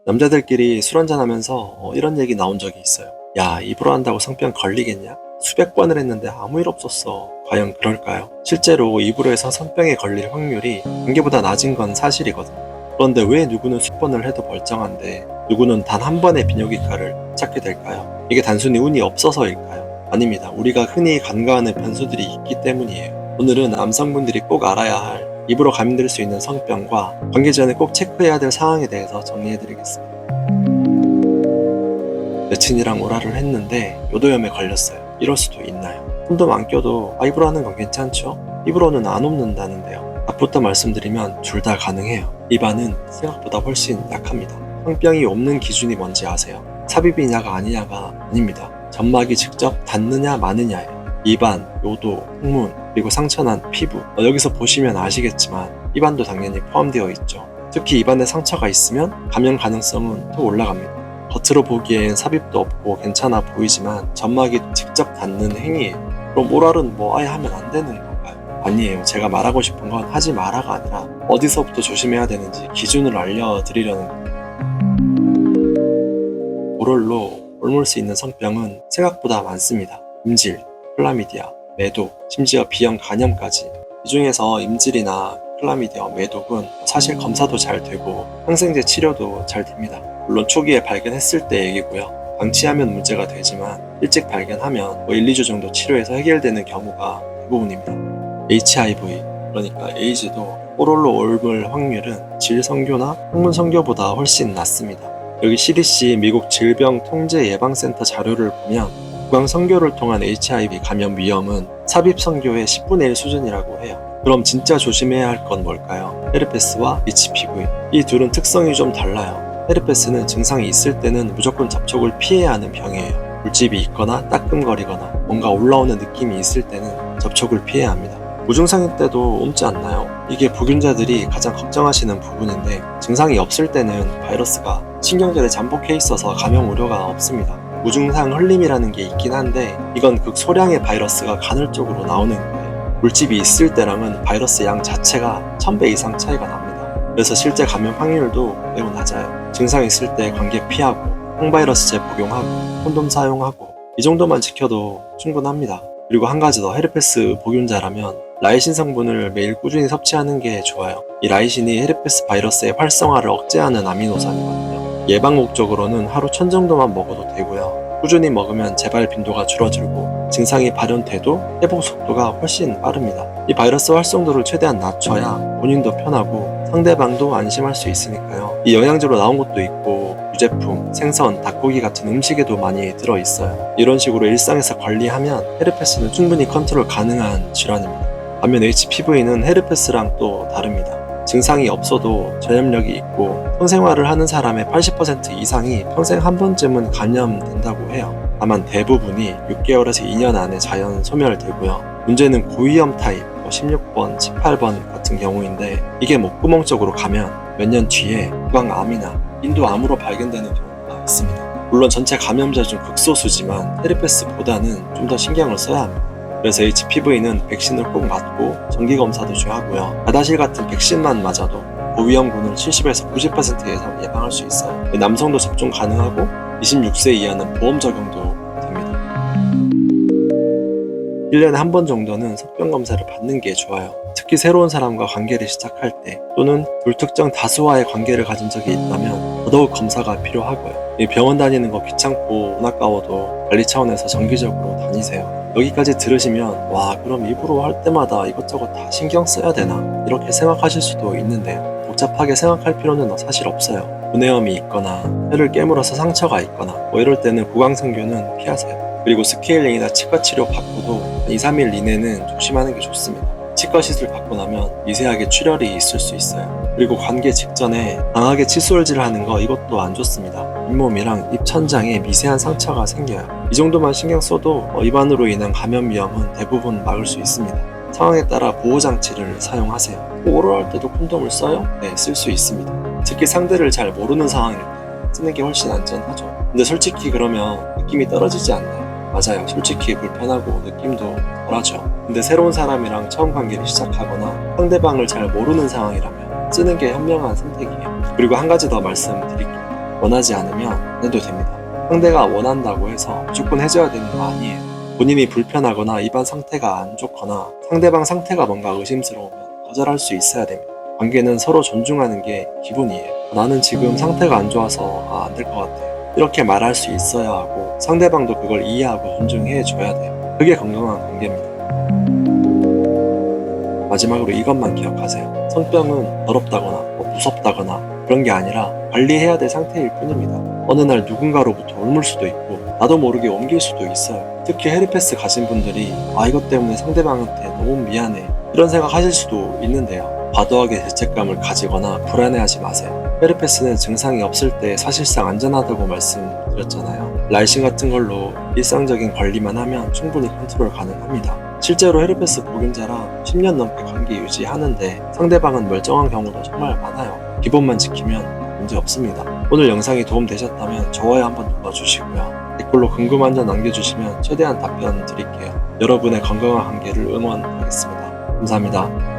남자들끼리 술 한잔하면서 이런 얘기 나온 적이 있어요. 야, 입으로 한다고 성병 걸리겠냐? 수백 번을 했는데 아무 일 없었어. 과연 그럴까요? 실제로 입으로 해서 성병에 걸릴 확률이 관계보다 낮은 건 사실이거든요. 그런데 왜 누구는 수백 번을 해도 멀쩡한데 누구는 단 한 번의 비뇨기과를 찾게 될까요? 이게 단순히 운이 없어서일까요? 아닙니다. 우리가 흔히 간과하는 변수들이 있기 때문이에요. 오늘은 남성분들이 꼭 알아야 할 입으로 감염될 수 있는 성병과 관계 전에 꼭 체크해야 될 상황에 대해서 정리해드리겠습니다. 여친이랑 오랄을 했는데 요도염에 걸렸어요. 이럴 수도 있나요? 콘돔 안 껴도 입으로 하는 건 괜찮죠? 입으로는 안 옵는다는데요. 앞부터 말씀드리면 둘 다 가능해요. 입안은 생각보다 훨씬 약합니다. 성병이 없는 기준이 뭔지 아세요? 삽입이냐가 아니냐가 아닙니다. 점막이 직접 닿느냐 마느냐예요. 입안, 요도, 항문, 그리고 상처난 피부. 여기서 보시면 아시겠지만 입안도 당연히 포함되어 있죠. 특히 입안에 상처가 있으면 감염 가능성은 더 올라갑니다. 겉으로 보기엔 삽입도 없고 괜찮아 보이지만 점막이 직접 닿는 행위예요. 그럼 오랄은 아예 하면 안 되는 건가요? 아니에요. 제가 말하고 싶은 건 하지 마라가 아니라 어디서부터 조심해야 되는지 기준을 알려드리려는 겁니다. 오럴로 옮을 수 있는 성병은 생각보다 많습니다. 임질, 클라미디아, 매독, 심지어 비형 간염까지. 이 중에서 임질이나 클라미디아, 매독은 사실 검사도 잘 되고 항생제 치료도 잘 됩니다. 물론 초기에 발견했을 때 얘기고요. 방치하면 문제가 되지만 일찍 발견하면 1, 2주 정도 치료해서 해결되는 경우가 대부분입니다. HIV, 그러니까 에이즈도 오럴로 옮을 확률은 질성교나 항문성교보다 훨씬 낮습니다. 여기 CDC 미국 질병통제예방센터 자료를 보면 구강성교를 통한 HIV 감염 위험은 삽입성교의 10분의 1 수준이라고 해요. 그럼 진짜 조심해야 할 건 뭘까요? 헤르페스와 HPV. 이 둘은 특성이 좀 달라요. 헤르페스는 증상이 있을 때는 무조건 접촉을 피해야 하는 병이에요. 물집이 있거나 따끔거리거나 뭔가 올라오는 느낌이 있을 때는 접촉을 피해야 합니다. 무증상일 때도 옮지 않나요? 이게 보균자들이 가장 걱정하시는 부분인데 증상이 없을 때는 바이러스가 신경절에 잠복해 있어서 감염 우려가 없습니다. 무증상 흘림이라는 게 있긴 한데 이건 극소량의 바이러스가 간헐적으로 나오는 거예요. 물집이 있을 때랑은 바이러스 양 자체가 1000배 이상 차이가 납니다. 그래서 실제 감염 확률도 매우 낮아요. 증상 있을 때 관계 피하고 항바이러스제 복용하고 콘돔 사용하고 이 정도만 지켜도 충분합니다. 그리고 한 가지 더, 헤르페스 복균자라면 라이신 성분을 매일 꾸준히 섭취하는 게 좋아요. 이 라이신이 헤르페스 바이러스의 활성화를 억제하는 아미노산이거든요. 예방 목적으로는 하루 1000 정도만 먹어도 되고요. 꾸준히 먹으면 재발 빈도가 줄어들고 증상이 발현돼도 회복 속도가 훨씬 빠릅니다. 이 바이러스 활성도를 최대한 낮춰야 본인도 편하고 상대방도 안심할 수 있으니까요. 이 영양제로 나온 것도 있고 유제품, 생선, 닭고기 같은 음식에도 많이 들어있어요. 이런 식으로 일상에서 관리하면 헤르페스는 충분히 컨트롤 가능한 질환입니다. 반면 HPV는 헤르페스랑 또 다릅니다. 증상이 없어도 전염력이 있고 성생활을 하는 사람의 80% 이상이 평생 한 번쯤은 감염된다고 해요. 다만 대부분이 6개월에서 2년 안에 자연 소멸되고요. 문제는 고위험 타입 16번, 18번 같은 경우인데 이게 목구멍 쪽으로 가면 몇 년 뒤에 구강암이나 인두암으로 발견되는 경우가 있습니다. 물론 전체 감염자 중 극소수지만 헤르페스보다는 좀 더 신경을 써야 합니다. 그래서 HPV는 백신을 꼭 맞고 정기검사도 좋아하고요. 가다실 같은 백신만 맞아도 고위험군을 70에서 90% 이상 예방할 수 있어요. 남성도 접종 가능하고 26세 이하는 보험 적용도 됩니다. 1년에 한 번 정도는 석병 검사를 받는 게 좋아요. 특히 새로운 사람과 관계를 시작할 때 또는 불특정 다수와의 관계를 가진 적이 있다면 더더욱 검사가 필요하고요. 병원 다니는 거 귀찮고 돈 아까워도 관리 차원에서 정기적으로 다니세요. 여기까지 들으시면 와, 그럼 입으로 할 때마다 이것저것 다 신경 써야 되나? 이렇게 생각하실 수도 있는데요. 복잡하게 생각할 필요는 사실 없어요. 분해염이 있거나 혀를 깨물어서 상처가 있거나 이럴 때는 구강성교는 피하세요. 그리고 스케일링이나 치과 치료 받고도 2, 3일 이내는 조심하는 게 좋습니다. 치과 시술 받고 나면 미세하게 출혈이 있을 수 있어요. 그리고 관계 직전에 강하게 칫솔질을 하는 거 이것도 안 좋습니다. 잇몸이랑 입 천장에 미세한 상처가 생겨요. 이 정도만 신경 써도 입안으로 인한 감염 위험은 대부분 막을 수 있습니다. 상황에 따라 보호장치를 사용하세요. 오럴 할 때도 콘돔을 써요? 네, 쓸 수 있습니다. 특히 상대를 잘 모르는 상황일 때 쓰는 게 훨씬 안전하죠. 근데 솔직히 그러면 느낌이 떨어지지 않나요? 맞아요. 솔직히 불편하고 느낌도 덜하죠. 근데 새로운 사람이랑 처음 관계를 시작하거나 상대방을 잘 모르는 상황이라면 쓰는 게 현명한 선택이에요. 그리고 한 가지 더 말씀드릴게요. 원하지 않으면 안 해도 됩니다. 상대가 원한다고 해서 무조건 해줘야 되는 거 아니에요. 본인이 불편하거나 입안 상태가 안 좋거나 상대방 상태가 뭔가 의심스러우면 거절할 수 있어야 됩니다. 관계는 서로 존중하는 게 기본이에요. 나는 지금 상태가 안 좋아서 안 될 것 같아. 이렇게 말할 수 있어야 하고 상대방도 그걸 이해하고 존중해 줘야 돼요. 그게 건강한 관계입니다. 마지막으로 이것만 기억하세요. 성병은 더럽다거나 무섭다거나 그런 게 아니라 관리해야 될 상태일 뿐입니다. 어느 날 누군가로부터 옮을 수도 있고 나도 모르게 옮길 수도 있어요. 특히 헤르페스 가진 분들이 이것 때문에 상대방한테 너무 미안해 이런 생각 하실 수도 있는데요. 과도하게 죄책감을 가지거나 불안해하지 마세요. 헤르페스는 증상이 없을 때 사실상 안전하다고 말씀드렸잖아요. 라이신 같은 걸로 일상적인 관리만 하면 충분히 컨트롤 가능합니다. 실제로 헤르페스 보균자랑 10년 넘게 관계 유지하는데 상대방은 멀쩡한 경우도 정말 많아요. 기본만 지키면 문제 없습니다. 오늘 영상이 도움되셨다면 좋아요 한번 눌러주시고요. 댓글로 궁금한 점 남겨주시면 최대한 답변 드릴게요. 여러분의 건강한 관계를 응원하겠습니다. 감사합니다.